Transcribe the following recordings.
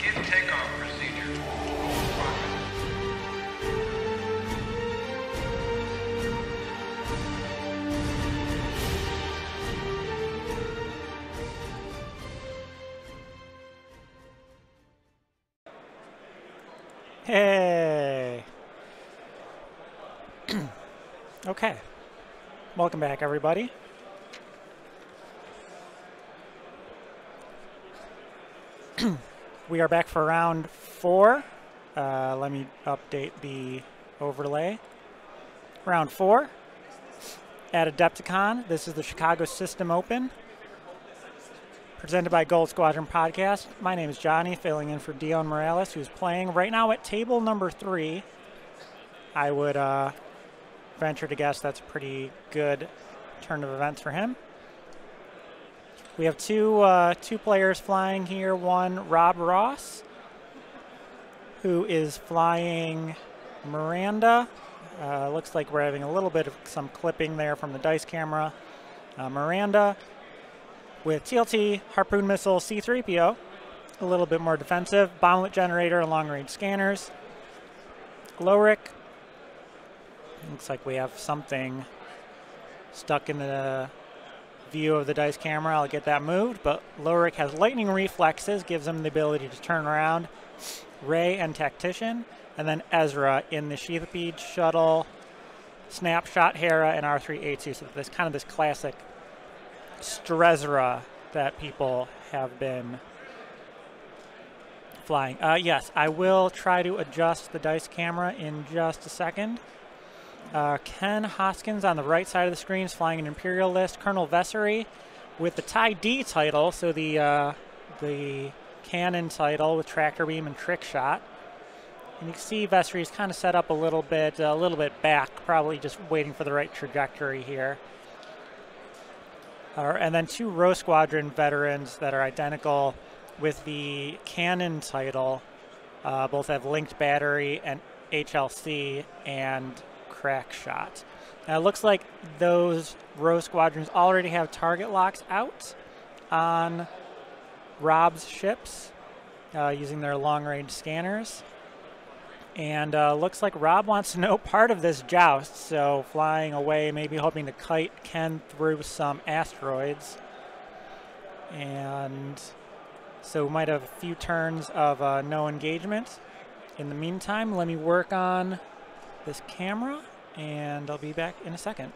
Begin takeoff procedure. Hey. Okay. Welcome back, everybody. We are back for round 4. Let me update the overlay. Round 4 at Adepticon. This is the Chicago System Open, presented by Gold Squadron Podcast. My name is Johnny, filling in for Dion Morales, who's playing right now at table number 3. I would venture to guess that's a pretty good turn of events for him. We have two players flying here. One, Rob Ross, who is flying Miranda. Looks like we're having a little bit of some clipping there from the dice camera. Miranda with TLT, Harpoon Missile, C-3PO, a little bit more defensive, Bomblet Generator, and long-range scanners. Lowrick, looks like we have something stuck in the view of the dice camera. I'll get that moved, but Lowrick has lightning reflexes, gives him the ability to turn around. Ray and Tactician, and then Ezra in the Sheathipede Shuttle, Snapshot Hera, and R3-A2. So this kind of this classic Strezra that people have been flying. Yes, I will try to adjust the dice camera in just a second. Ken Hoskins on the right side of the screen is flying an Imperialist. Colonel Vessery with the TIE D title, so the cannon title with tractor beam and trick shot. And you can see Vessery's kind of set up a little bit back, probably just waiting for the right trajectory here. And then 2 Row Squadron veterans that are identical with the cannon title. Both have linked battery and HLC and crack shot. Now it looks like those Row Squadrons already have target locks out on Rob's ships using their long-range scanners. And looks like Rob wants no part of this joust, so flying away, maybe hoping to kite Ken through some asteroids. And so we might have a few turns of no engagement. In the meantime, let me work on this camera, and I'll be back in a second.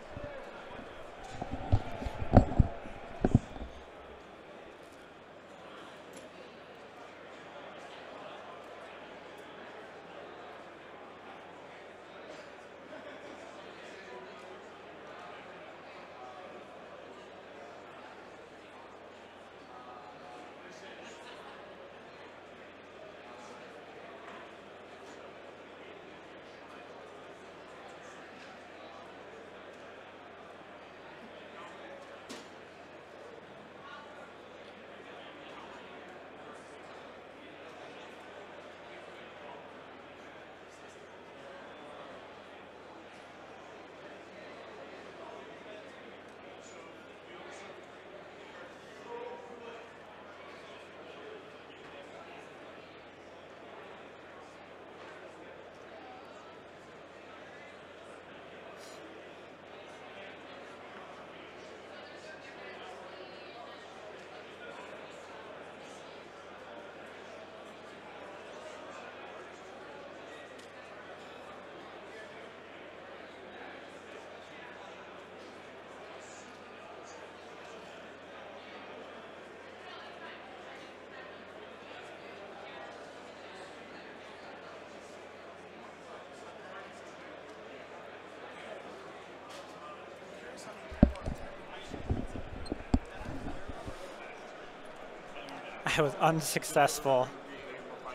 I was unsuccessful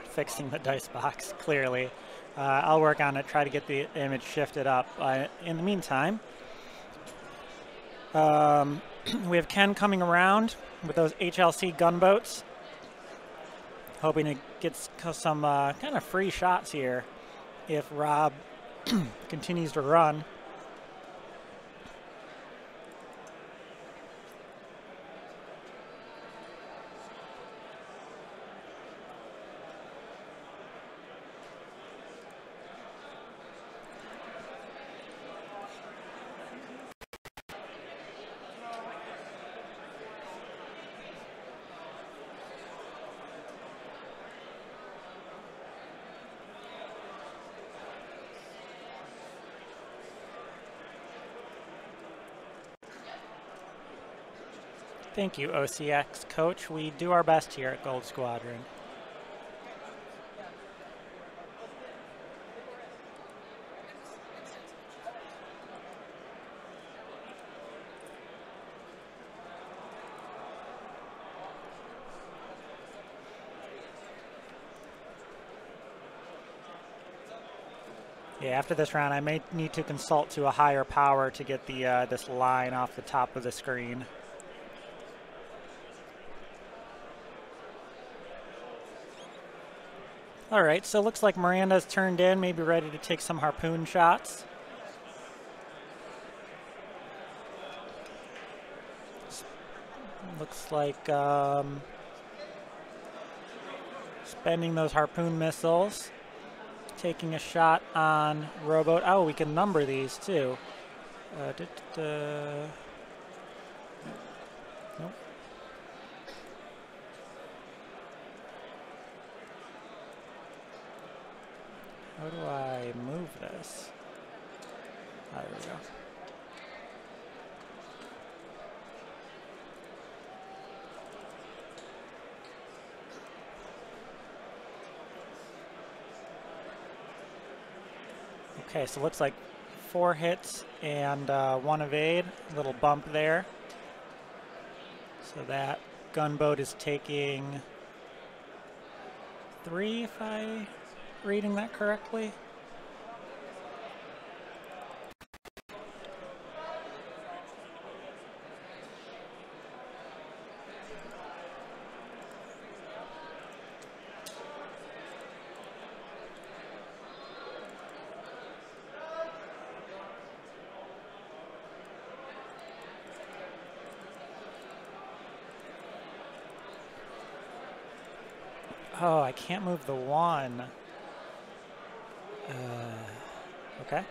fixing the dice box, clearly. I'll work on it, try to get the image shifted up. In the meantime, we have Ken coming around with those HLC gunboats, hoping to get some kind of free shots here if Rob continues to run. Thank you, OCX Coach. We do our best here at Gold Squadron. Yeah, after this round, I may need to consult to a higher power to get the this line off the top of the screen. All right, so it looks like Miranda's turned in, maybe ready to take some harpoon shots. Looks like spending those harpoon missiles. Taking a shot on rowboat. Oh, we can number these too. Nope. How do I move this? Oh, there we go. Okay, so it looks like 4 hits and 1 evade. A little bump there. So that gunboat is taking 3, if I'm reading that correctly. Oh, I can't move the 1. Okay.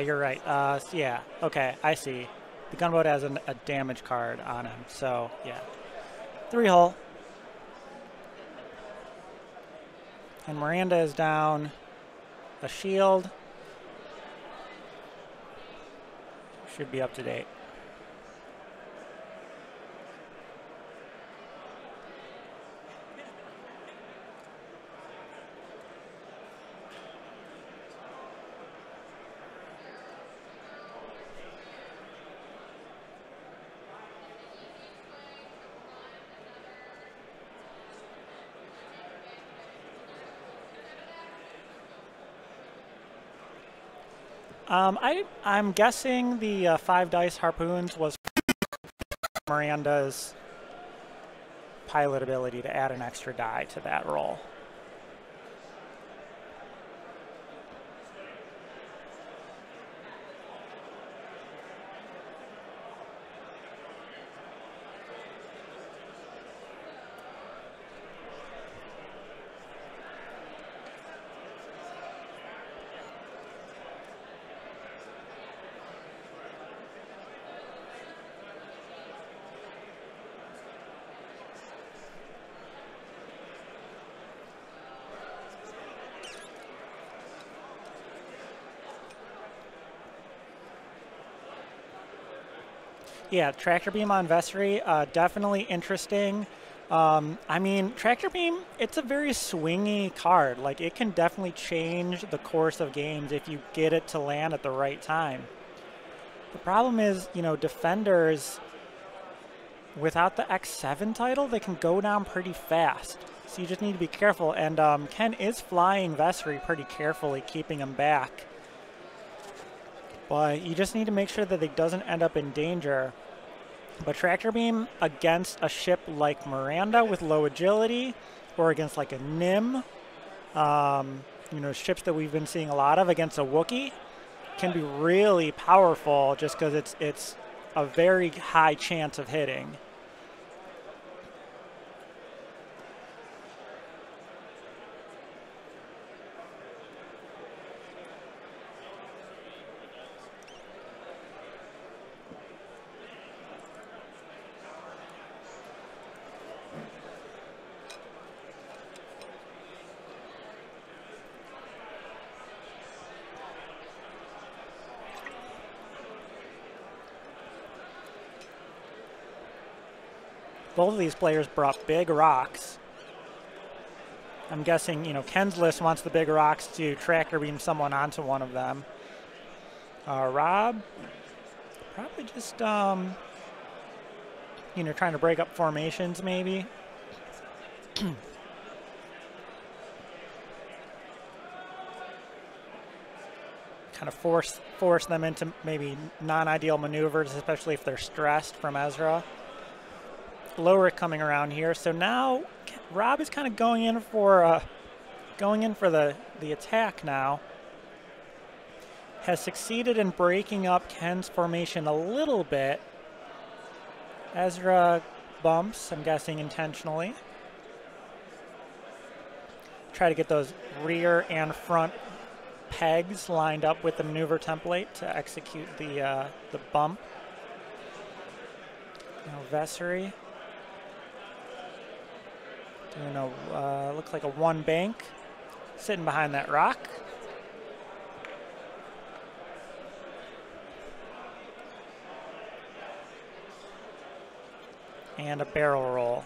You're right. Yeah, okay, I see. The gunboat has a damage card on him, so yeah. 3 hull. And Miranda is down a shield. Should be up to date. I'm guessing the 5 dice harpoons was Miranda's pilot ability to add an extra die to that roll. Yeah, Tractor Beam on Vessery, definitely interesting. I mean, Tractor Beam, it's a very swingy card. Like, it can definitely change the course of games if you get it to land at the right time. The problem is, you know, defenders, without the X7 title, they can go down pretty fast. So you just need to be careful. And Ken is flying Vessery pretty carefully, keeping him back. But you just need to make sure that he doesn't end up in danger. But tractor beam against a ship like Miranda with low agility, or against like a Nim, you know, ships that we've been seeing a lot of against a Wookiee, can be really powerful just because it's a very high chance of hitting. Both of these players brought big rocks. I'm guessing, you know, Ken's list wants the big rocks to tractor beam someone onto one of them. Rob, probably just, you know, trying to break up formations maybe. Kind of force them into maybe non-ideal maneuvers, especially if they're stressed from Ezra. Lowrick coming around here, so now Rob is kind of going in for the attack now. Has succeeded in breaking up Ken's formation a little bit. Ezra bumps, I'm guessing intentionally. Try to get those rear and front pegs lined up with the maneuver template to execute the bump. Now Vessery. Doing a, looks like a one bank, sitting behind that rock. And a barrel roll.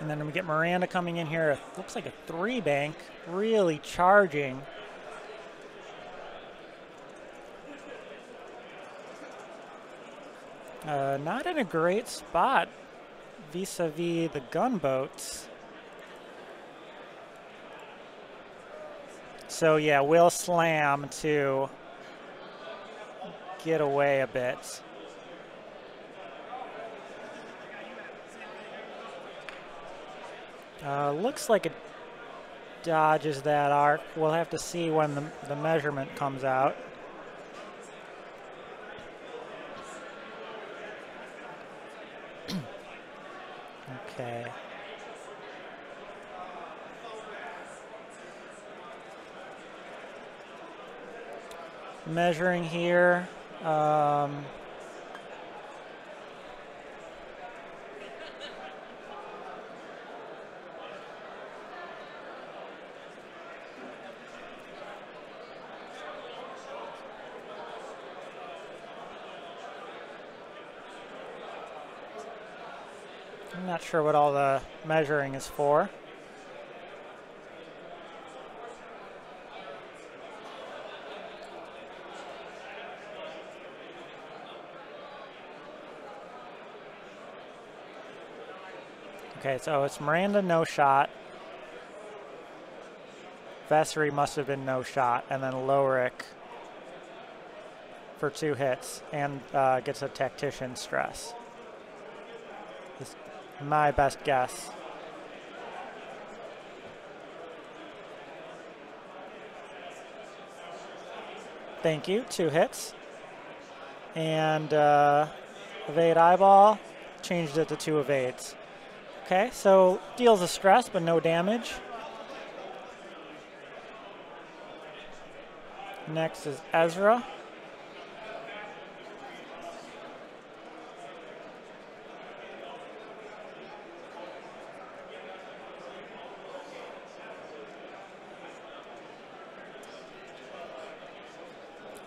And then we get Miranda coming in here. Looks like a three bank, really charging. Not in a great spot vis-a-vis the gunboats. So yeah, we'll slam to get away a bit. Looks like it dodges that arc. We'll have to see when the measurement comes out. Okay. Measuring here. I'm not sure what all the measuring is for. Okay, so it's Miranda, no shot. Vessery must have been no shot, and then Lowrick for 2 hits and gets a tactician stress. Is my best guess. Thank you, 2 hits. And evade eyeball, changed it to 2 evades. Okay, so deals a stress, but no damage. Next is Ezra.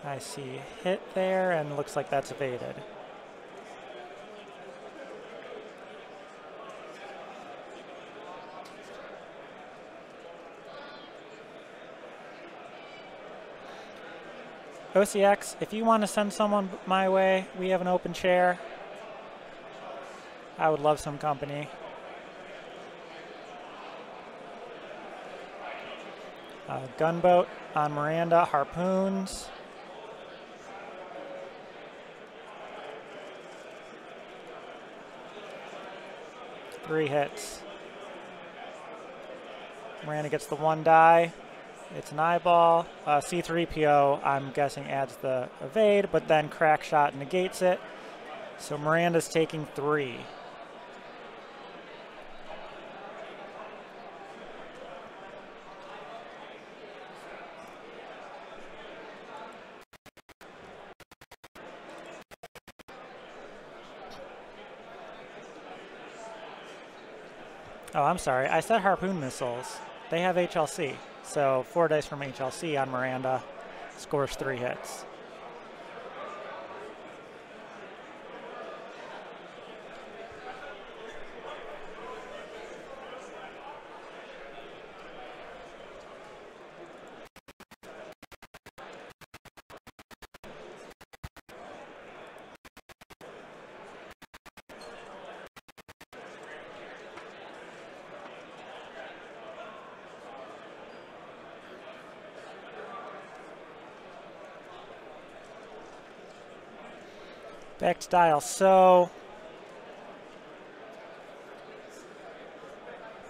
I see hit there, and looks like that's evaded. OCX, if you want to send someone my way, we have an open chair. I would love some company. Gunboat on Miranda, harpoons. Three hits. Miranda gets the 1 die. It's an eyeball. C3PO, I'm guessing, adds the evade, but then crack shot negates it. So Miranda's taking 3. Oh, I'm sorry. I said harpoon missiles. They have HLC. So 4 dice from HLC on Miranda. Scores 3 hits. Back to dial. So,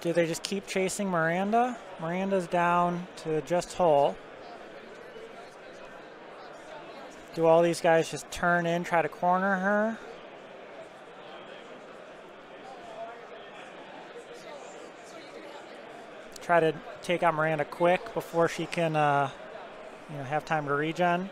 do they just keep chasing Miranda? Miranda's down to just hull. Do all these guys just turn in, try to corner her? Try to take out Miranda quick before she can, have time to regen.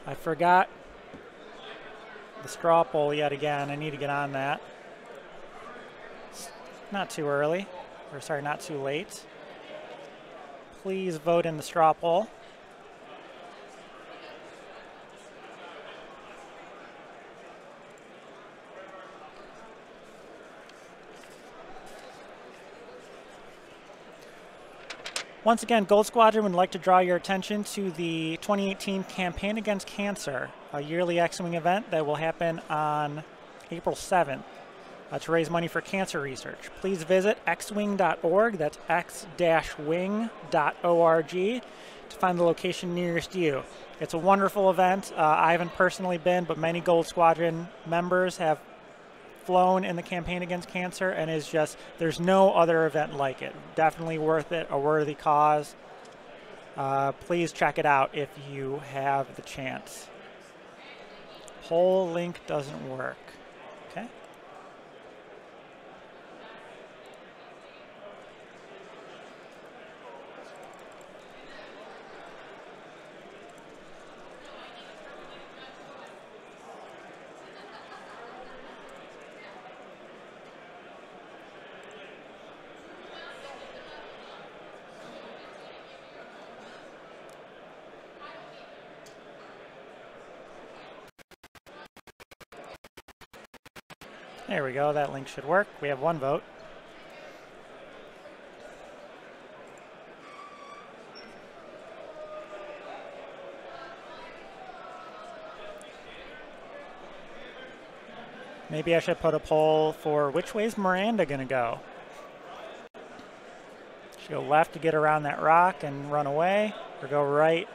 I forgot the straw poll yet again. I need to get on that. Not too early, or sorry, not too late. Please vote in the straw poll. Once again, Gold Squadron would like to draw your attention to the 2018 Campaign Against Cancer, a yearly X-Wing event that will happen on April 7th to raise money for cancer research. Please visit xwing.org, that's x-wing.org, to find the location nearest you. It's a wonderful event. I haven't personally been, but many Gold Squadron members have flown in the Campaign Against Cancer, and is just, there's no other event like it. Definitely worth it, a worthy cause. Please check it out if you have the chance. Poll link doesn't work. Okay. There we go, that link should work. We have 1 vote. Maybe I should put a poll for which way is Miranda gonna go? She'll go left to get around that rock and run away, or go right,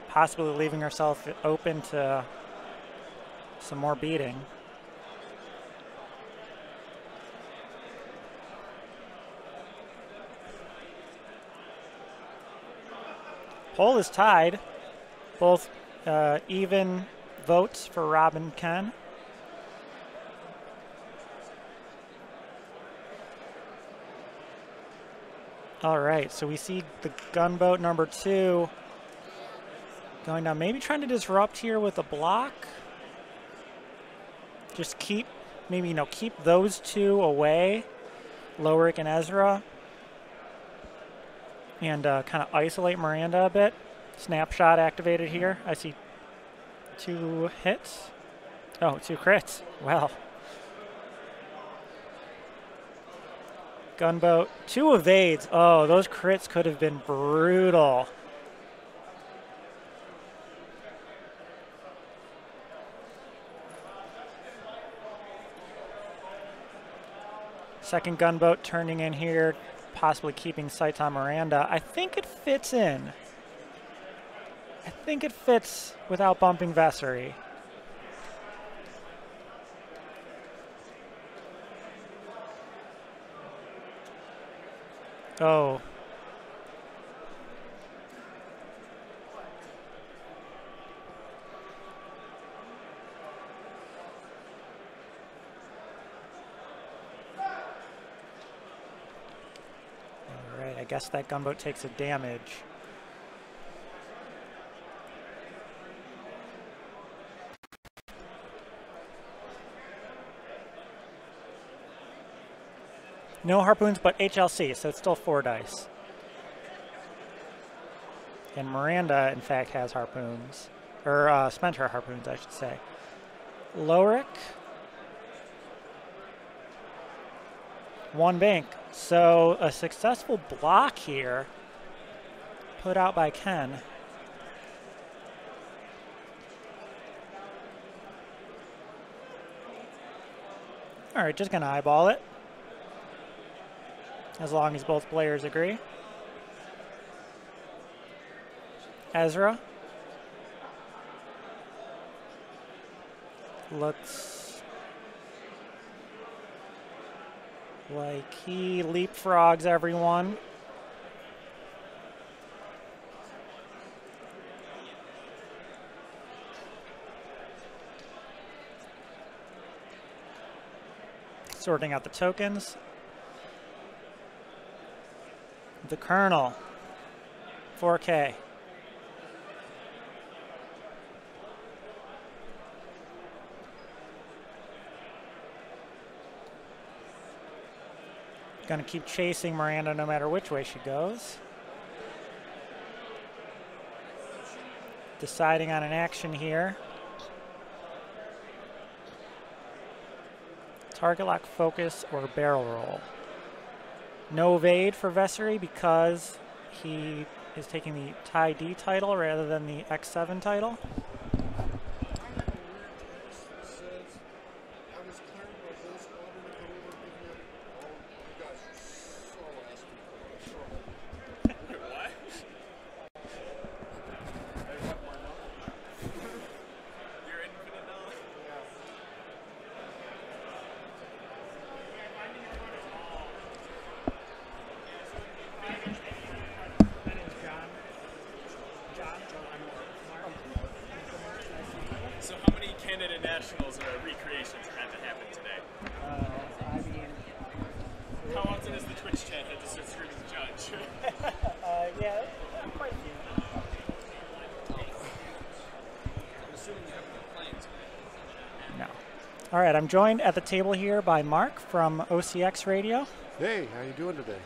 possibly leaving herself open to some more beating. Poll is tied. Both even votes for Rob and Ken. All right, so we see the gunboat number 2 going down. Maybe trying to disrupt here with a block. Just keep, maybe, keep those 2 away, Lorik and Ezra. And kind of isolate Miranda a bit. Snapshot activated here. I see 2 hits. Oh, 2 crits. Well, Gunboat, 2 evades. Oh, those crits could have been brutal. Second gunboat turning in here, possibly keeping sights on Miranda. I think it fits in. I think it fits without bumping Vessery. Oh. All right, I guess that gunboat takes a damage. No harpoons, but HLC, so it's still 4 dice. And Miranda, in fact, has harpoons. Or spent her harpoons, I should say. Lorik. 1 bank. So a successful block here put out by Ken. All right, just gonna eyeball it. As long as both players agree. Ezra. Looks like he leapfrogs everyone. Sorting out the tokens. The Colonel, 4K. Gonna keep chasing Miranda no matter which way she goes. Deciding on an action here. Target lock, focus, or barrel roll. No evade for Vessery because he is taking the Tie D title rather than the X7 title. Nationals recreations had to happen today. I mean, how often is the Twitch chat had to start screaming judge? yeah, quite a few. I'm assuming you haven't been playing today. No. All right, I'm joined at the table here by Mark from OCX Radio. Hey, how you doing today?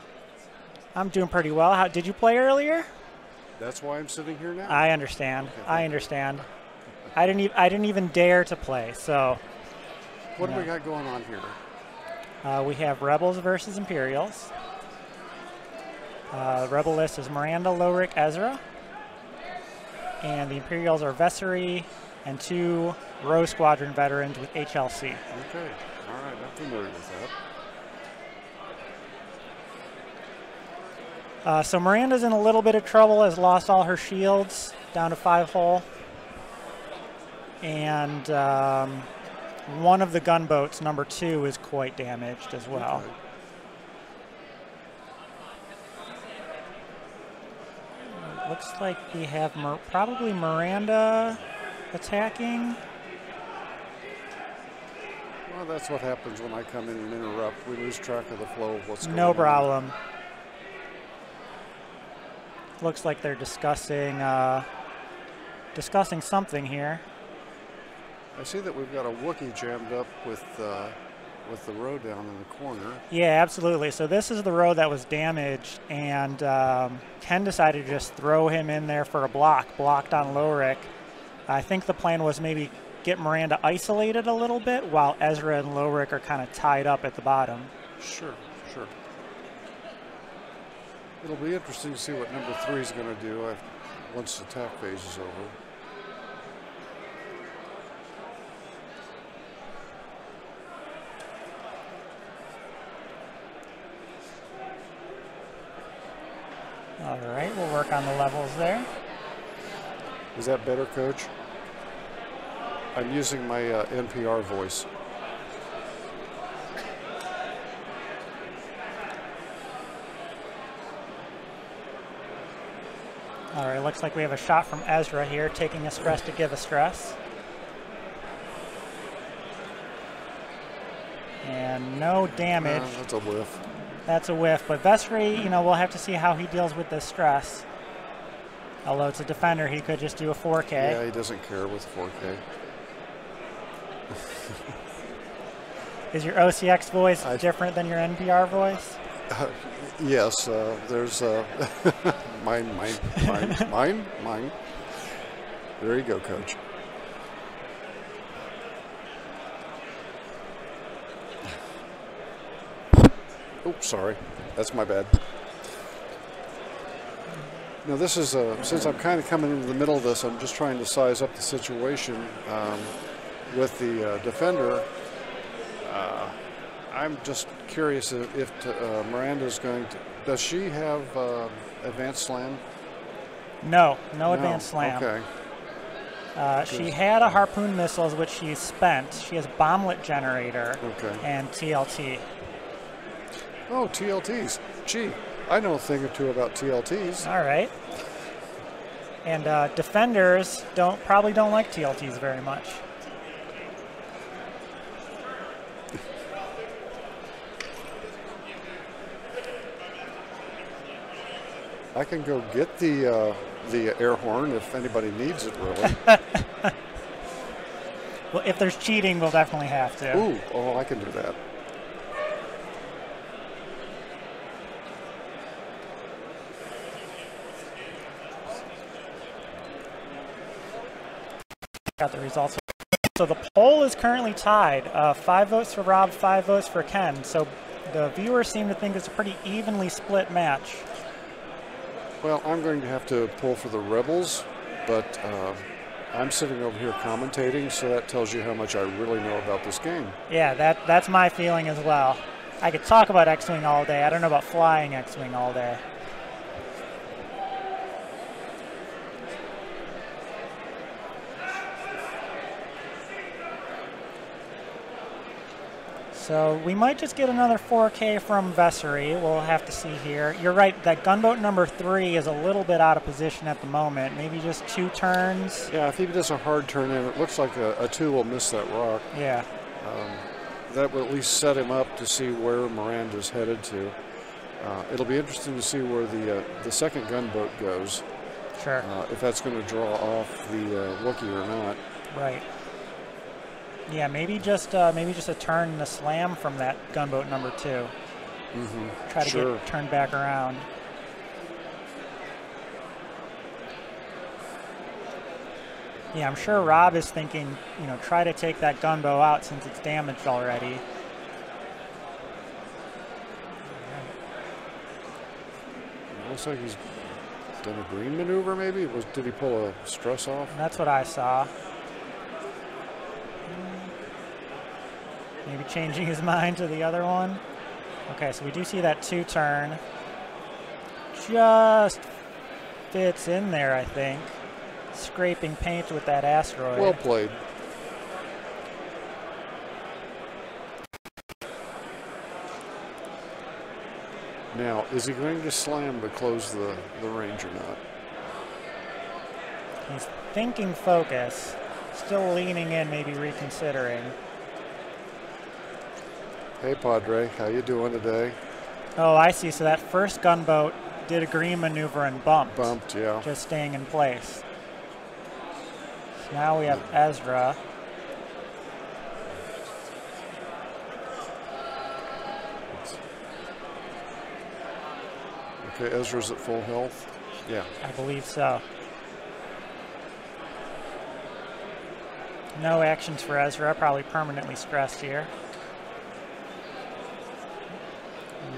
I'm doing pretty well. How did you play earlier? That's why I'm sitting here now. I understand. Okay, I understand. I didn't even dare to play. So, what do we got going on here? We have Rebels versus Imperials. Rebel list is Miranda, Lorik, Ezra, and the Imperials are Vessery and 2 Row Squadron veterans with HLC. Okay, all right, I'm familiar with that. So Miranda's in a little bit of trouble, has lost all her shields down to 5 hull. And one of the gunboats, number 2, is quite damaged as well. Okay. Looks like we have probably Miranda attacking. Well, that's what happens when I come in and interrupt. We lose track of the flow of what's going on. No problem. Looks like they're discussing something here. I see that we've got a Wookiee jammed up with the row down in the corner. Yeah, absolutely. So this is the row that was damaged, and Ken decided to just throw him in there for a blocked on Lorik. I think the plan was maybe get Miranda isolated a little bit while Ezra and Lorik are kind of tied up at the bottom. Sure, sure. It'll be interesting to see what number 3 is going to do once the attack phase is over. All right, we'll work on the levels there. Is that better, Coach? I'm using my NPR voice. All right, looks like we have a shot from Ezra here, taking a stress to give a stress. And no damage. That's a whiff. That's a whiff, but Vesri, you know, we'll have to see how he deals with this stress. Although it's a defender, he could just do a 4K. Yeah, he doesn't care with 4K. Is your OCX voice different than your NPR voice? Yes, there's mine. There you go, Coach. Oops, sorry. That's my bad. Now this is, since I'm kind of coming into the middle of this, I'm just trying to size up the situation with the defender. I'm just curious if Miranda's going to, does she have advanced slam? No advanced slam. Okay. She had a harpoon missiles, which she spent. She has bomblet generator and TLT. Oh, TLTs. Gee, I know a thing or two about TLTs. All right. And defenders probably don't like TLTs very much. I can go get the air horn if anybody needs it, really. Well, if there's cheating, we'll definitely have to. Ooh, oh, I can do that. Got the results. So the poll is currently tied. 5 votes for Rob, 5 votes for Ken. So the viewers seem to think it's a pretty evenly split match. Well, I'm going to have to pull for the Rebels, but I'm sitting over here commentating, so that tells you how much I really know about this game. Yeah, that's my feeling as well. I could talk about X-Wing all day. I don't know about flying X-Wing all day. So we might just get another 4K from Vessery. We'll have to see here. You're right, that gunboat number 3 is a little bit out of position at the moment. Maybe just 2 turns. Yeah, if he does a hard turn in, it looks like a 2 will miss that rock. Yeah. That will at least set him up to see where Miranda's headed to. It'll be interesting to see where the second gunboat goes. Sure. If that's going to draw off the Wookiee or not. Right. Yeah, maybe just a turn and a slam from that gunboat number 2. Mm-hmm. Try to get turned back around. Yeah, I'm sure Rob is thinking, you know, try to take that gunboat out since it's damaged already. It looks like he's done a green maneuver, maybe? Did he pull a stress off? That's what I saw. Maybe changing his mind to the other one. Okay, so we do see that 2 turn. Just fits in there, I think. Scraping paint with that asteroid. Well played. Now, is he going to slam to close the range or not? He's thinking focus. Still leaning in, maybe reconsidering. Hey, Padre, how you doing today? Oh, I see. So that first gunboat did a green maneuver and bumped. Bumped, yeah. Just staying in place. So now we have Ezra. Okay, Ezra's at full health. Yeah. I believe so. No actions for Ezra, probably permanently stressed here.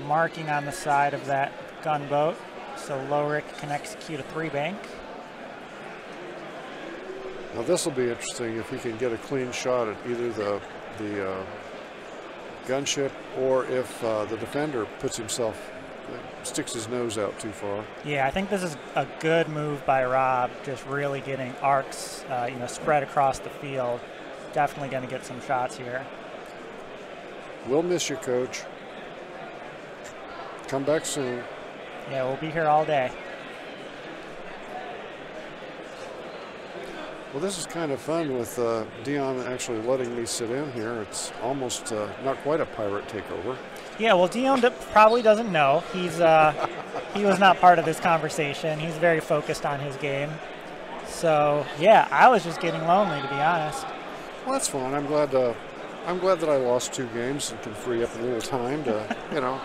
Marking on the side of that gunboat. so Lowrick can execute a 3-bank. Now this will be interesting if he can get a clean shot at either the gunship or if the defender sticks his nose out too far. Yeah, I think this is a good move by Rob, just really getting arcs, spread across the field. Definitely going to get some shots here. We'll miss you, Coach. Come back soon. Yeah, we'll be here all day. Well, this is kind of fun with Dion actually letting me sit in here. It's almost not quite a pirate takeover. Yeah, well, Dion probably doesn't know. He was not part of this conversation. He's very focused on his game. So, yeah, I was just getting lonely, to be honest. Well, that's fine. I'm glad that I lost 2 games and can free up a little time to,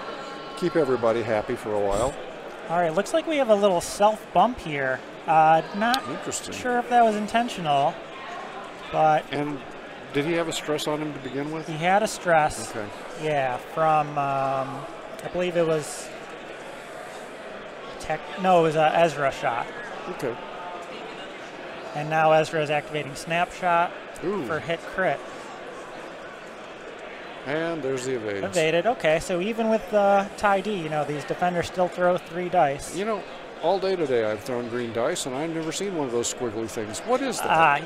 keep everybody happy for a while. All right, looks like we have a little self-bump here. Not sure if that was intentional, but... And did he have a stress on him to begin with? He had a stress. Okay. Yeah, from, I believe it was... it was an Ezra shot. Okay. And now Ezra is activating Snapshot Ooh. for hit crit. And there's the evade. Evaded. Okay, so even with tie D, these defenders still throw 3 dice. All day today I've thrown green dice, and I've never seen one of those squiggly things. What is that?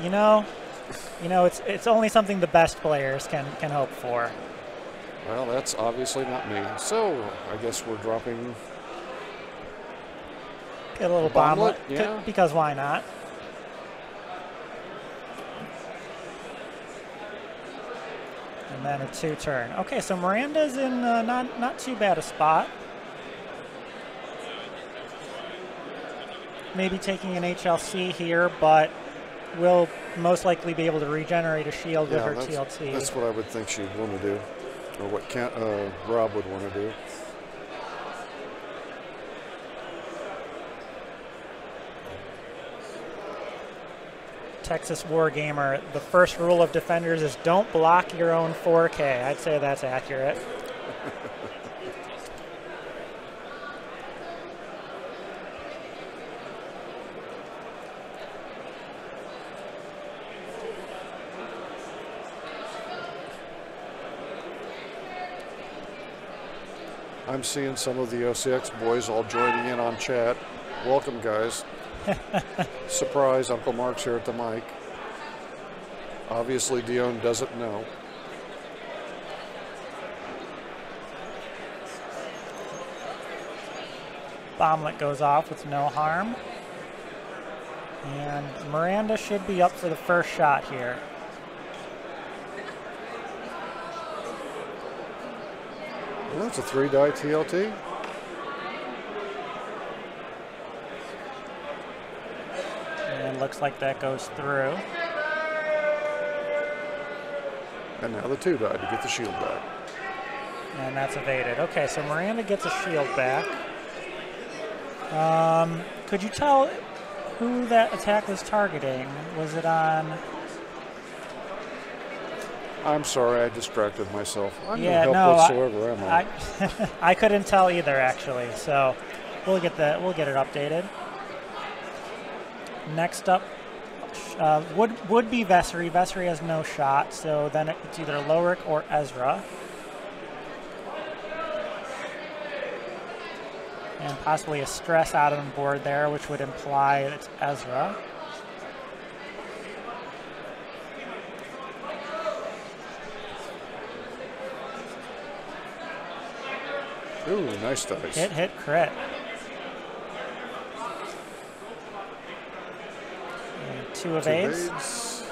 It's only something the best players can hope for. Well, that's obviously not me. So I guess we're dropping. Get a little bomblet, because why not? And then a 2-turn. Okay, so Miranda's in not too bad a spot. Maybe taking an HLC here, but will most likely be able to regenerate a shield with her TLT. That's what I would think she'd want to do, or what Rob would want to do. Texas Wargamer, the first rule of defenders is don't block your own 4K. I'd say that's accurate. I'm seeing some of the OCX boys all joining in on chat. Welcome, guys. Surprise, Uncle Mark's here at the mic. Obviously, Dion doesn't know. Bomblet goes off with no harm. And Miranda should be up for the first shot here. Well, that's a 3-die TLT. And looks like that goes through. And now the 2-die to get the shield back. And that's evaded. Okay, so Miranda gets a shield back. Could you tell who that attack was targeting? Was it on... I'm sorry, I distracted myself. I'm yeah, no help whatsoever, am I? I couldn't tell either, actually. So we'll get it updated. Next up would be Vessery. Vessery has no shot, so then it's either Lowrick or Ezra. And possibly a stress out on board there, which would imply it's Ezra. Ooh, nice dice. Hit, crit. And 2 evades.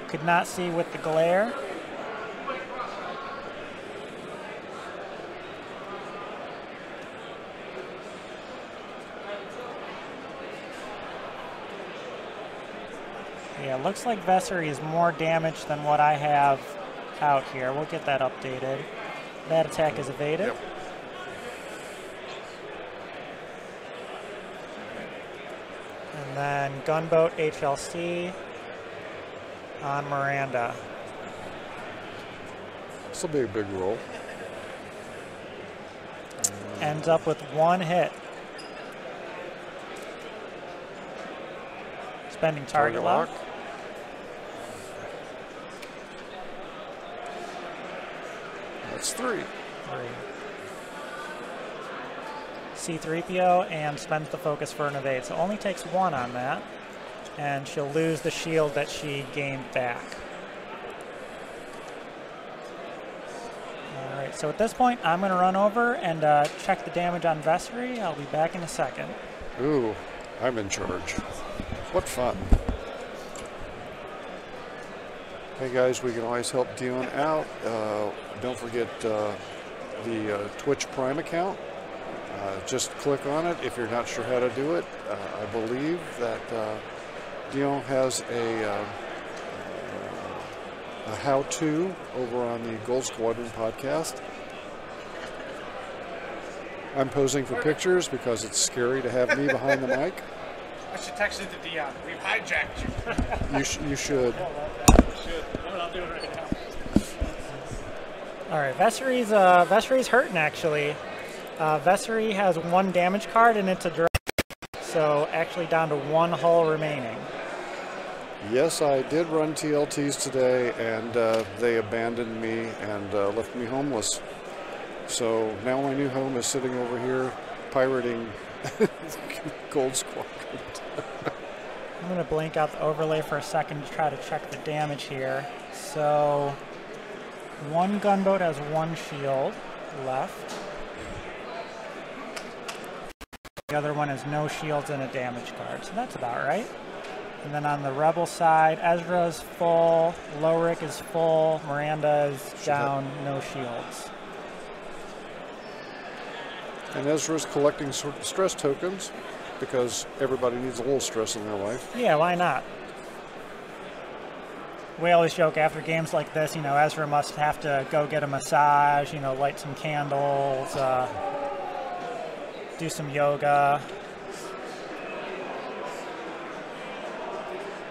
Could not see with the glare. Yeah, looks like Vessery is more damaged than what I have out here. We'll get that updated. That attack is evaded. Yep. And then Gunboat HLC on Miranda. This will be a big roll. ends up with 1 hit. Spending target lock. That's 3. C-3PO and spends the focus for an evade. So only takes 1 on that. And she'll lose the shield that she gained back. All right, so at this point, I'm going to run over and check the damage on Vessery. I'll be back in a second. Ooh, I'm in charge. What fun. Hey guys, we can always help Dion out. Don't forget the Twitch Prime account. Just click on it if you're not sure how to do it. I believe that Dion has a how-to over on the Gold Squadron podcast. I'm posing for pictures because it's scary to have me behind the mic. I should text it to Dion. We've hijacked you. You should. I'll do it right now. All right, Vessery's hurting actually. Vessery has 1 damage card and it's a drag, so actually down to 1 hull remaining. Yes, I did run TLTs today, and they abandoned me and left me homeless. So now my new home is sitting over here pirating Gold Squadron. I'm going to blank out the overlay for a second to try to check the damage here. So 1 gunboat has 1 shield left. The other one has no shields and a damage card, so that's about right. And then on the Rebel side, Ezra's full, Lowrick is full, Miranda is down, no shields. And Ezra's collecting stress tokens because everybody needs a little stress in their life. Yeah, why not? We always joke after games like this, you know, Ezra must have to go get a massage, you know, light some candles, do some yoga.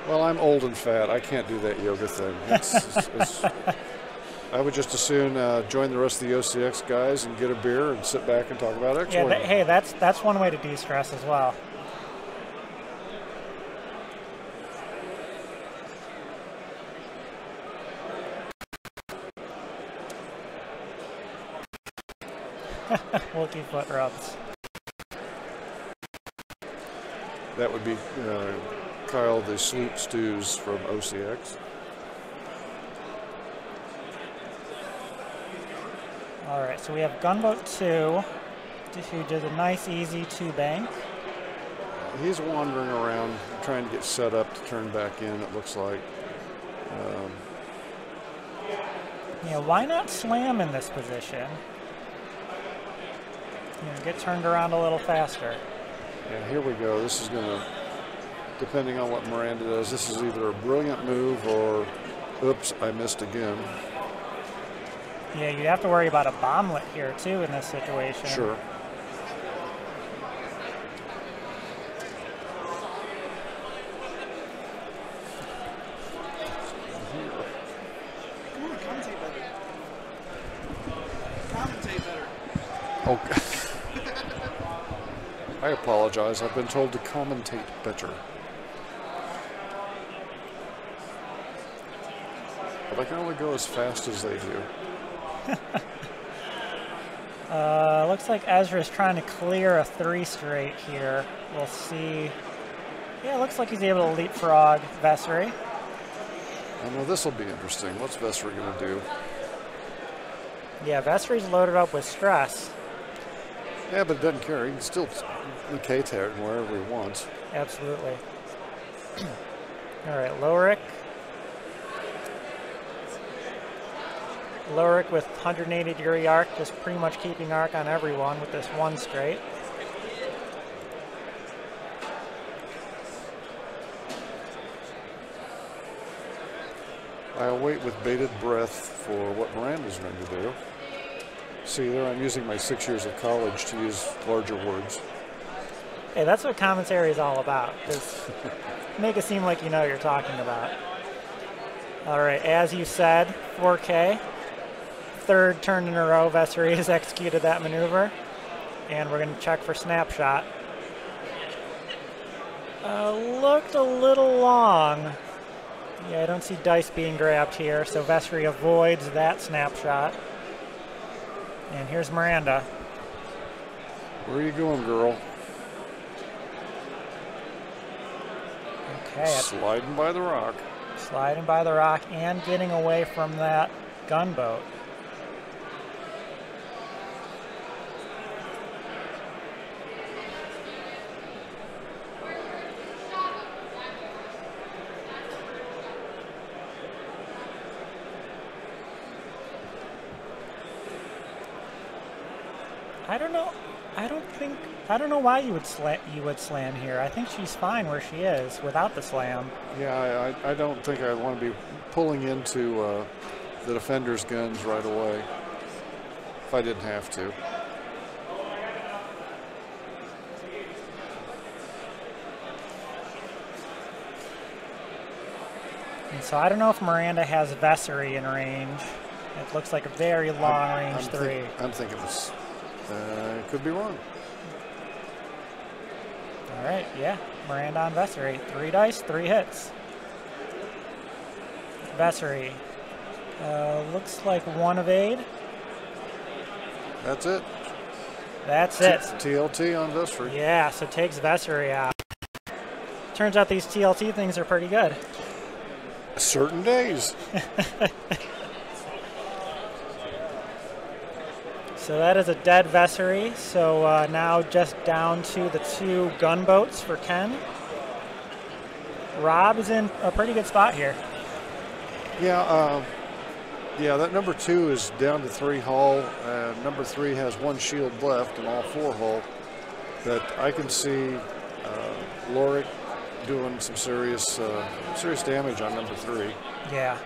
Well, I'm old and fat. I can't do that yoga thing. I would just as soon join the rest of the OCX guys and get a beer and sit back and talk about X-Wing. Yeah, hey, that's one way to de-stress as well. Wookie foot rubs. That would be Kyle the Sleep Stews from OCX. All right, so we have Gunboat 2, who did a nice, easy 2-bank. He's wandering around trying to get set up to turn back in, it looks like. Yeah, why not slam in this position? You know, get turned around a little faster. Yeah, here we go. This is going to, depending on what Miranda does, this is either a brilliant move or, oops, I missed again. Yeah, you have to worry about a bomblet here, too, in this situation. Sure. Come on, commentate better. Commentate better. Oh, I apologize. I've been told to commentate better. But I can only go as fast as they do. Looks like Ezra's trying to clear a 3 straight here. We'll see. Yeah, it looks like he's able to leapfrog Vessery. I know this will be interesting. What's Vessery going to do? Yeah, Vessery's loaded up with stress. Yeah, but it doesn't care. He can still K-tag wherever he wants. Absolutely. All right, Lowrick. Lowrick with 180-degree arc, just pretty much keeping arc on everyone with this 1 straight. I await with bated breath for what Miranda's going to do. See, there I'm using my 6 years of college to use larger words. Hey, that's what commentary is all about. Just make it seem like you know what you're talking about. All right, as you said, 4K. 3rd turn in a row, Vessery has executed that maneuver. and we're going to check for snapshot. Looked a little long. Yeah, I don't see dice being grabbed here, so Vessery avoids that snapshot. And here's Miranda. Where are you going, girl? Okay. Sliding by the rock. Sliding by the rock and getting away from that gunboat. I don't know. I don't know why you would slam here. I think she's fine where she is without the slam. Yeah, I don't think I want to be pulling into the defender's guns right away if I didn't have to. And so I don't know if Miranda has Vessery in range. It looks like a very long range 3. I'm thinking this could be wrong. All right, yeah, Miranda on Vessery. 3 dice, 3 hits. Vessery. Looks like 1 evade. That's it. That's it. TLT on Vessery. Yeah, so takes Vessery out. Turns out these TLT things are pretty good. Certain days. So that is a dead Vessery. So now just down to the 2 gunboats for Ken. Rob is in a pretty good spot here. Yeah, that number 2 is down to 3 hull. Number 3 has 1 shield left and all 4 hull. But I can see Lorik doing some serious damage on number 3. Yeah.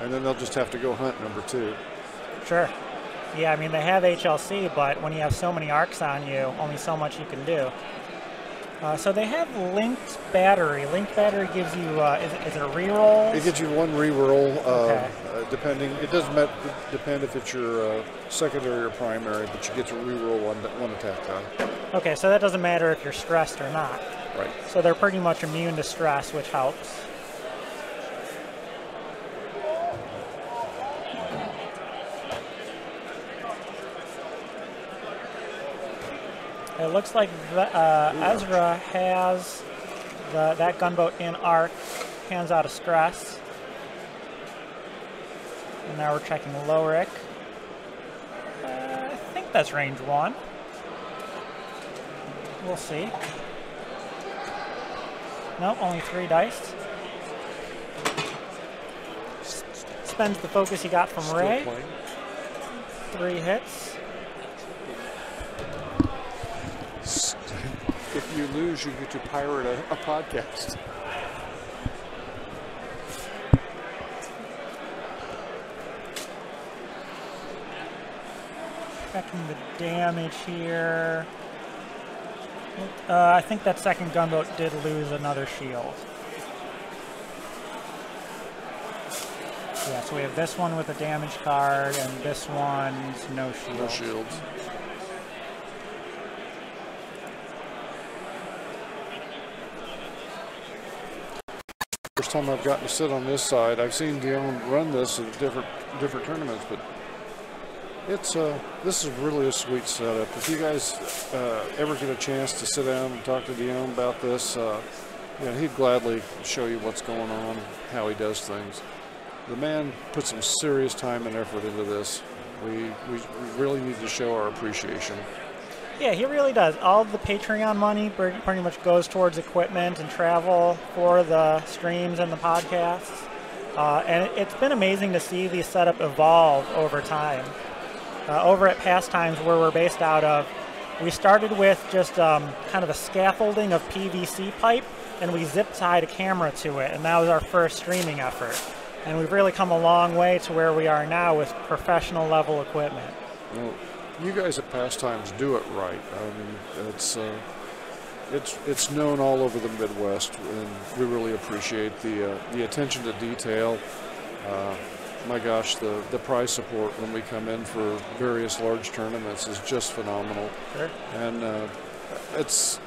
And then they'll just have to go hunt number 2. Sure. Yeah, I mean, they have HLC, but when you have so many arcs on you, only so much you can do. So they have linked battery. Linked battery gives you, is it a reroll? It gives you 1 reroll, Okay. depending. It doesn't depend if it's your secondary or primary, but you get to reroll one attack die. Okay, so that doesn't matter if you're stressed or not. Right. So they're pretty much immune to stress, which helps. It looks like Ezra has that gunboat in arc, hands out a stress. And now we're checking Lorik. I think that's range 1. We'll see. Nope, only 3 dice. Spends the focus he got from Still Ray. playing. 3 hits. If you lose, you get to pirate a podcast. Checking the damage here. I think that second gunboat did lose another shield. Yeah, so we have this one with a damage card, and this one's no shield. No shields. First time I've gotten to sit on this side. I've seen Dion run this at different tournaments, but this is really a sweet setup. If you guys ever get a chance to sit down and talk to Dion about this, he'd gladly show you what's going on, how he does things. The man put some serious time and effort into this. We really need to show our appreciation. Yeah, he really does. All of the Patreon money pretty much goes towards equipment and travel for the streams and the podcasts. And it's been amazing to see the setup evolve over time. Over at Pastimes, where we're based out of, we started with just kind of a scaffolding of PVC pipe, and we zip-tied a camera to it, and that was our first streaming effort. And we've really come a long way to where we are now with professional level equipment. Well, you guys at Pastimes do it right. I mean, it's known all over the Midwest, and we really appreciate the attention to detail. my gosh, the prize support when we come in for various large tournaments is just phenomenal. Sure. And it's,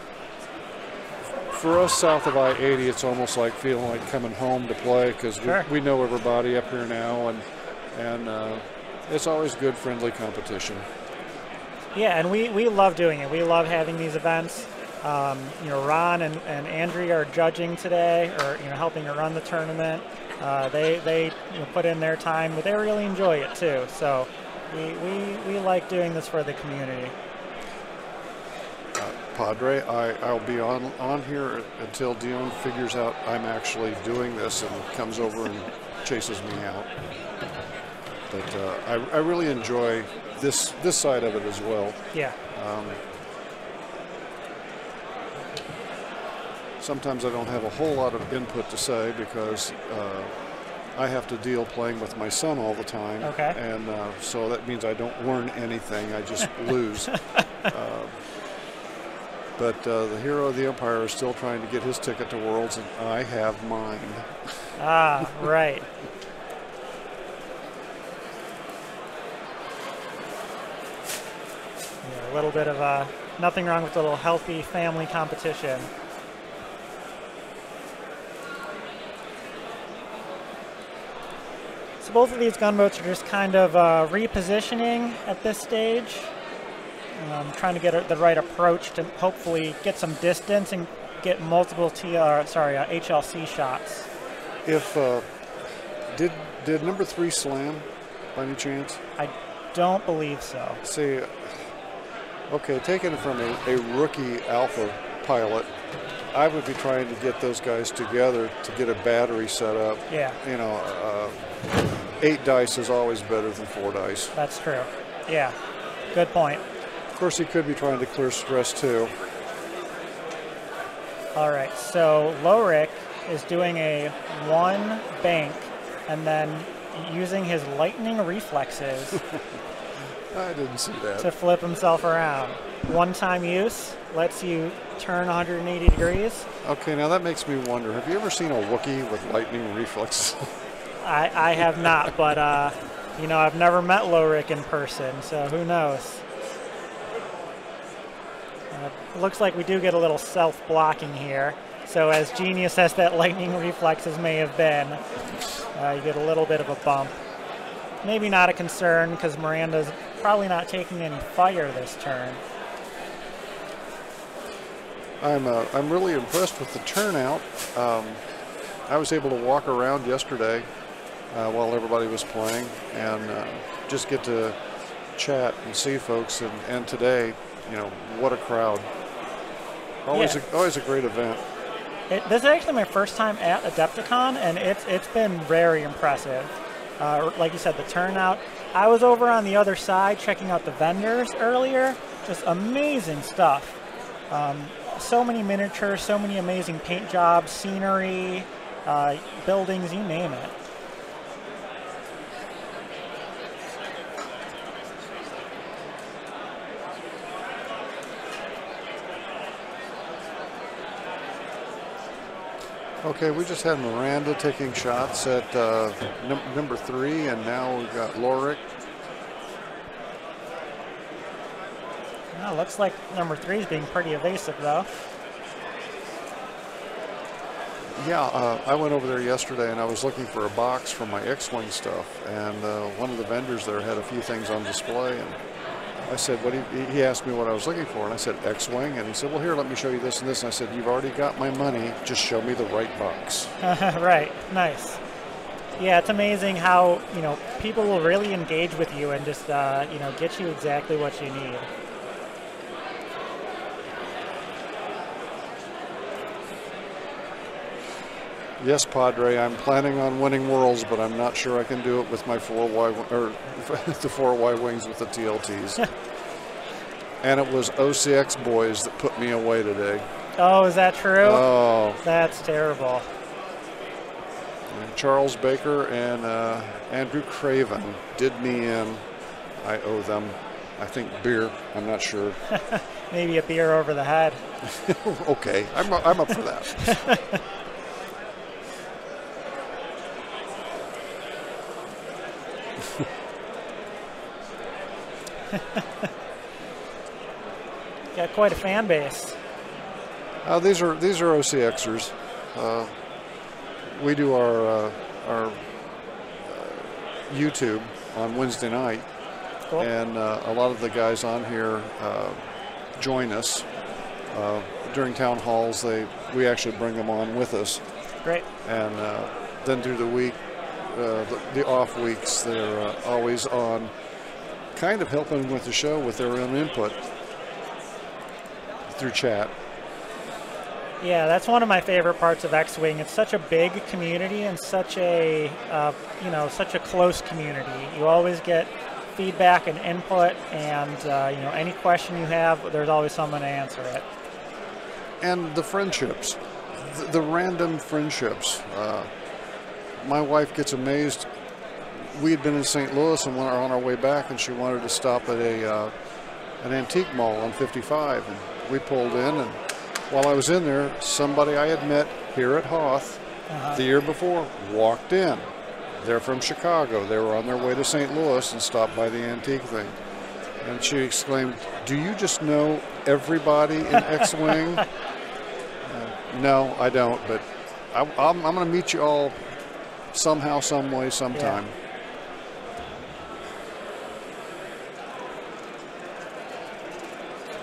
for us south of I-80, it's almost like feeling like coming home to play because Sure. we know everybody up here now, and it's always good, friendly competition. Yeah, and we love doing it. We love having these events. You know, Ron and Andrea are judging today, or helping to run the tournament. They put in their time, but they really enjoy it too. So we like doing this for the community. Padre, I'll be on here until Dion figures out I'm actually doing this and comes over and chases me out. But I really enjoy this side of it as well. Yeah. Sometimes I don't have a whole lot of input to say because I have to deal playing with my son all the time. Okay. And so that means I don't learn anything. I just lose. But the hero of the Empire is still trying to get his ticket to Worlds, and I have mine. Ah, right. Yeah, a little bit of nothing wrong with a little healthy family competition. So both of these gunboats are just kind of repositioning at this stage. Trying to get the right approach to hopefully get some distance and get multiple HLC shots. If did number 3 slam by any chance? I don't believe so. See, okay, taking it from a rookie alpha pilot, I would be trying to get those guys together to get a battery set up. Yeah. 8 dice is always better than 4 dice. That's true. Yeah, good point. Of course, he could be trying to clear stress too. All right, so Lorik is doing a 1 bank and then using his lightning reflexes I didn't see that. to flip himself around. One-time use lets you turn 180 degrees. Okay, now that makes me wonder, have you ever seen a Wookiee with lightning reflexes? I have not, but I've never met Lorik in person, so who knows? Looks like we do get a little self-blocking here. So as genius as that lightning reflexes may have been, you get a little bit of a bump. Maybe not a concern because Miranda's probably not taking any fire this turn. I'm really impressed with the turnout. I was able to walk around yesterday while everybody was playing and just get to chat and see folks. And today, what a crowd! Always a great event. This is actually my first time at Adepticon, and it's been very impressive. Like you said, the turnout. I was over on the other side checking out the vendors earlier. Just amazing stuff. So many miniatures, so many amazing paint jobs, scenery, buildings, you name it. Okay, we just had Miranda taking shots at number 3, and now we've got Lorik. Well, looks like number 3 is being pretty evasive, though. Yeah, I went over there yesterday, and I was looking for a box for my X-Wing stuff, and one of the vendors there had a few things on display, and I said, he asked me what I was looking for, and I said, X-Wing, and he said, well, here, let me show you this and this, and I said, you've already got my money, just show me the right box. Right, nice. Yeah, it's amazing how, people will really engage with you and just, get you exactly what you need. Yes, Padre, I'm planning on winning Worlds, but I'm not sure I can do it with my 4Y, or the 4Y wings with the TLTs. And it was OCX boys that put me away today. Oh, is that true? Oh. That's terrible. And Charles Baker and Andrew Craven did me in. I owe them, I think, beer. I'm not sure. Maybe a beer over the head. Okay, I'm up for that. Got quite a fan base. These are OCXers. We do our YouTube on Wednesday night, Cool. and a lot of the guys on here join us during town halls. We actually bring them on with us. Great. And then through the week, the off weeks, they're always on, kind of helping with the show with their own input through chat. Yeah, that's one of my favorite parts of X-Wing. It's such a big community and such a such a close community. You always get feedback and input, and any question you have, there's always someone to answer it. And the friendships, the random friendships. My wife gets amazed. We had been in St. Louis and were on our way back, and she wanted to stop at an antique mall on 55, and we pulled in, and while I was in there, somebody I had met here at Hoth the year before walked in. They're from Chicago. They were on their way to St. Louis and stopped by the antique thing. And she exclaimed, "Do you just know everybody in X-Wing?" No, I don't, but I'm going to meet you all somehow, some way, sometime. Yeah.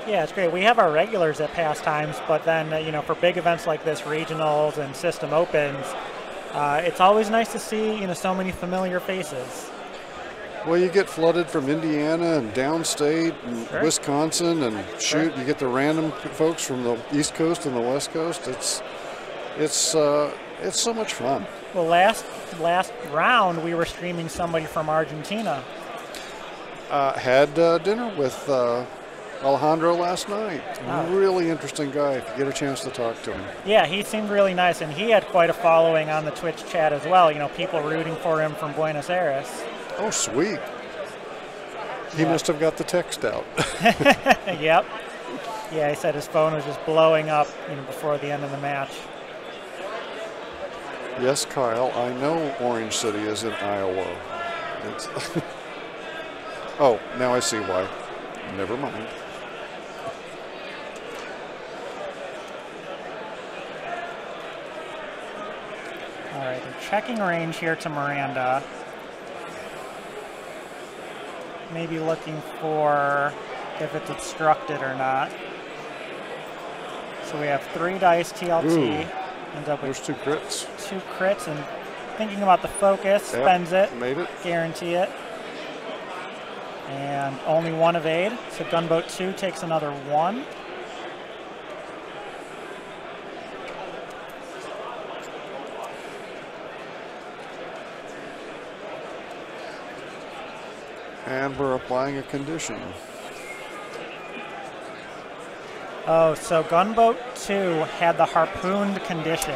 Yeah, it's great. We have our regulars at pastimes, but then, for big events like this, regionals and system opens, it's always nice to see, so many familiar faces. Well, you get flooded from Indiana and downstate and Sure. Wisconsin, and shoot, you get the random folks from the East Coast and the West Coast. It's so much fun. Well, last round, we were streaming somebody from Argentina. Had dinner with Alejandro last night. Oh. Really interesting guy, if you get a chance to talk to him. Yeah, he seemed really nice, and he had quite a following on the Twitch chat as well. People rooting for him from Buenos Aires. Oh, sweet. He Yeah. must have got the text out. Yep. Yeah, he said his phone was just blowing up, before the end of the match. Yes, Kyle, I know Orange City is in Iowa. It's oh, now I see why. Never mind. All right, they're checking range here to Miranda. Maybe looking for if it's obstructed or not. So we have 3 dice TLT. Ooh. Ends up with There's 2 crits. 2 crits, and thinking about the focus, Yep, spends it, made it. guarantee it. And only 1 evade, so Gunboat 2 takes another 1. And we're applying a condition. Oh, so Gunboat 2 had the harpooned condition,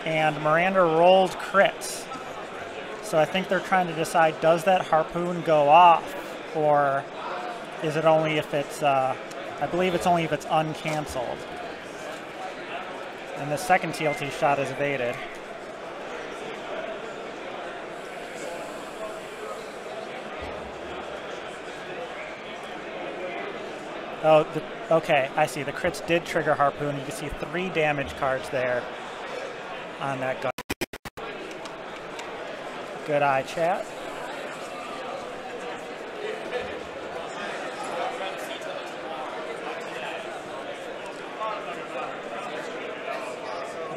and Miranda rolled crits. So I think they're trying to decide, does that harpoon go off, or is it only if it's, I believe it's only if it's uncanceled. And the second TLT shot is evaded. Oh, okay, I see. The crits did trigger harpoon. You can see 3 damage cards there on that gun. Good eye, chat.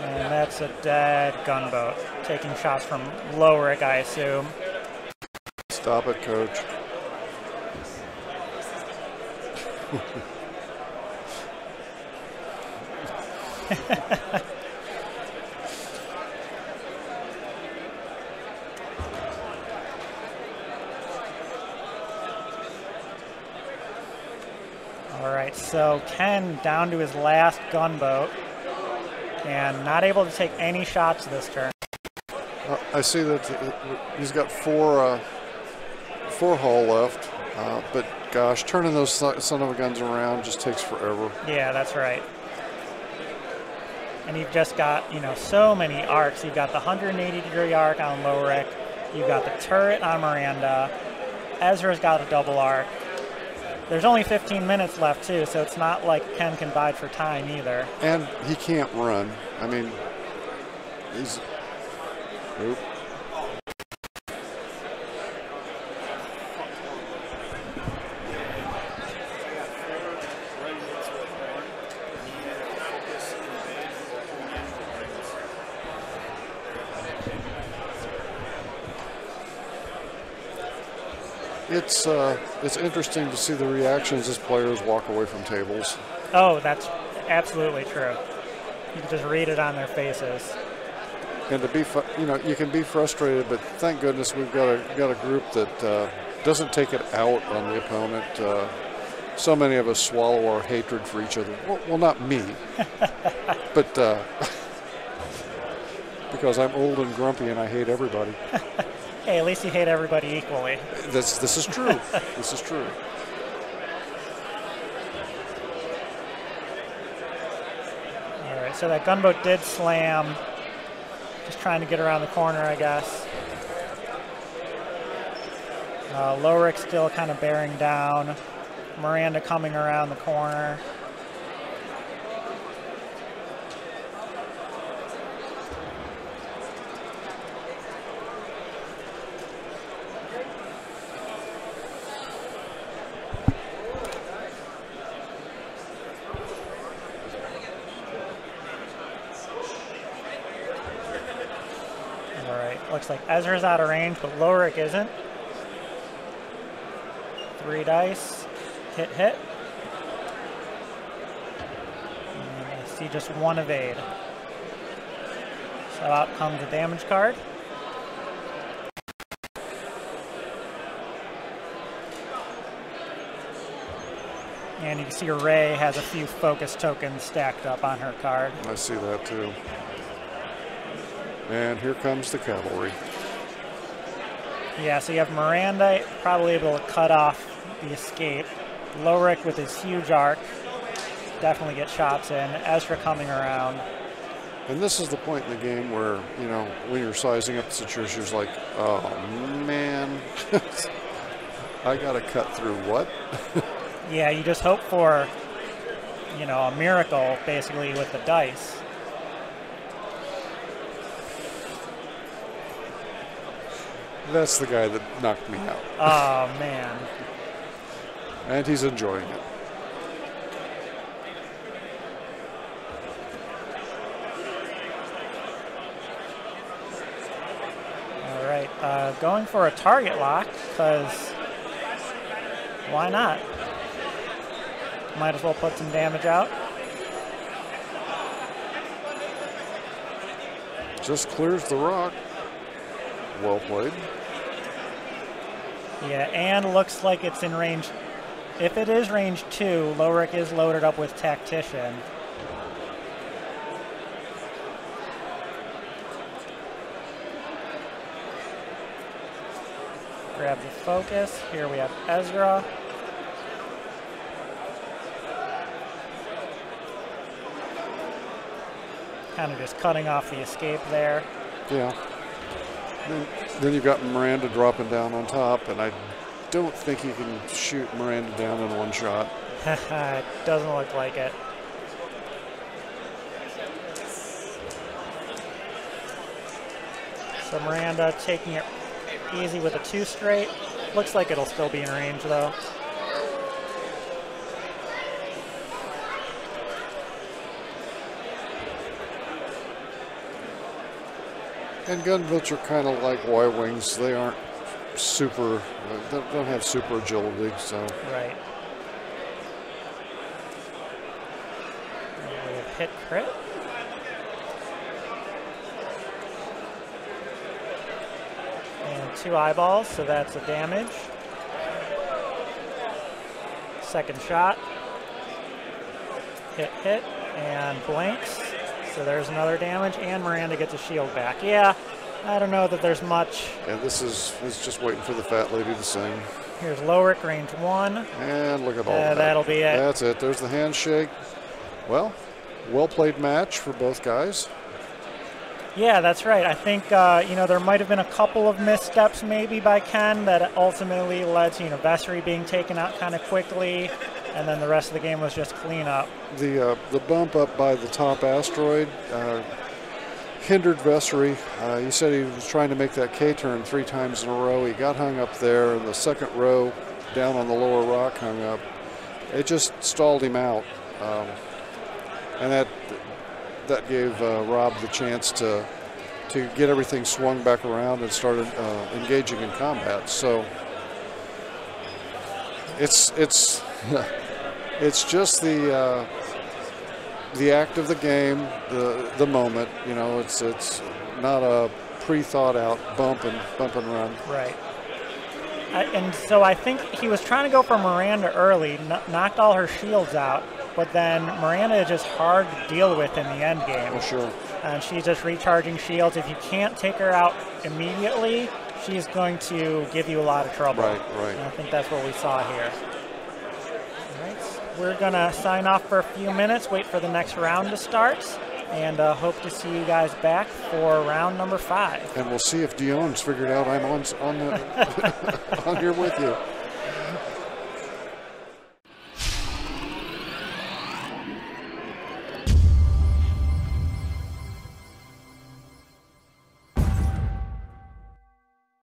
And that's a dead gunboat. Taking shots from Lowrick, I assume. Stop it, coach. All right, so Ken down to his last gunboat and not able to take any shots this turn. I see that he's got 4 hull left, but gosh, turning those son of a guns around just takes forever. Yeah, that's right. And you've just got, so many arcs. You've got the 180-degree arc on Lowrick. You've got the turret on Miranda. Ezra's got a double arc. There's only 15 minutes left, too, so it's not like Ken can bide for time either. And he can't run. I mean, he's... Oop. It's interesting to see the reactions as players walk away from tables. Oh, that's absolutely true. You can just read it on their faces. And to be, you can be frustrated, but thank goodness we've got a group that doesn't take it out on the opponent. So many of us swallow our hatred for each other. Well, not me, but because I'm old and grumpy and I hate everybody. Hey, at least you hate everybody equally. This is true. This is true. All right, so that gunboat did slam. Just trying to get around the corner, I guess. Lowrick still kind of bearing down. Miranda coming around the corner. Looks like Ezra's out of range, but Lowrick isn't. 3 dice. Hit, hit. And I see just 1 evade. So out comes the damage card. And you can see Ray has a few focus tokens stacked up on her card. I see that too. And here comes the cavalry. Yeah, so you have Miranda probably able to cut off the escape. Lowrick with his huge arc, definitely get shots in. Ezra coming around. And this is the point in the game where, when you're sizing up the situation, you're like, oh man, I got to cut through what? Yeah, you just hope for, a miracle basically with the dice. That's the guy that knocked me out. Oh, man. And he's enjoying it. All right, going for a target lock, because why not? Might as well put some damage out. Just clears the rock. Well played. Yeah, and looks like it's in range. If it is range 2, Lowrick is loaded up with Tactician. Grab the focus. Here we have Ezra. Kind of just cutting off the escape there. Yeah. Then you've got Miranda dropping down on top, and I don't think you can shoot Miranda down in one shot. It doesn't look like it. So Miranda taking it easy with a 2 straight. Looks like it'll still be in range, though. And gunboats are kind of like Y-wings. They aren't super, don't have super agility, so. Right. We have hit crit. And 2 eyeballs, so that's a damage. Second shot. Hit, hit, and blanks. So there's another damage, and Miranda gets a shield back. Yeah, I don't know that there's much. And this is just waiting for the fat lady to sing. Here's Lowrick, range 1. And look at all that. That'll be it. That's it. There's the handshake. Well played match for both guys. Yeah, that's right. I think, there might have been a couple of missteps maybe by Ken that ultimately led to, Vessery being taken out kind of quickly, and then the rest of the game was just cleanup. The bump up by the top asteroid hindered Vessery. He said he was trying to make that K-turn 3 times in a row. He got hung up there, and the second row down on the lower rock hung up. It just stalled him out, and that gave Rob the chance to get everything swung back around and started engaging in combat. So it's just the act of the game, the moment. It's not a pre-thought out bump and run. Right. And so I think he was trying to go for Miranda early, knocked all her shields out, but then Miranda is just hard to deal with in the end game. Oh, sure. And she's just recharging shields. If you can't take her out immediately, she's going to give you a lot of trouble. Right. And I think that's what we saw here. All right, we're going to sign off for a few minutes, wait for the next round to start, and hope to see you guys back for round number 5. And we'll see if Dion's figured out I'm on here with you.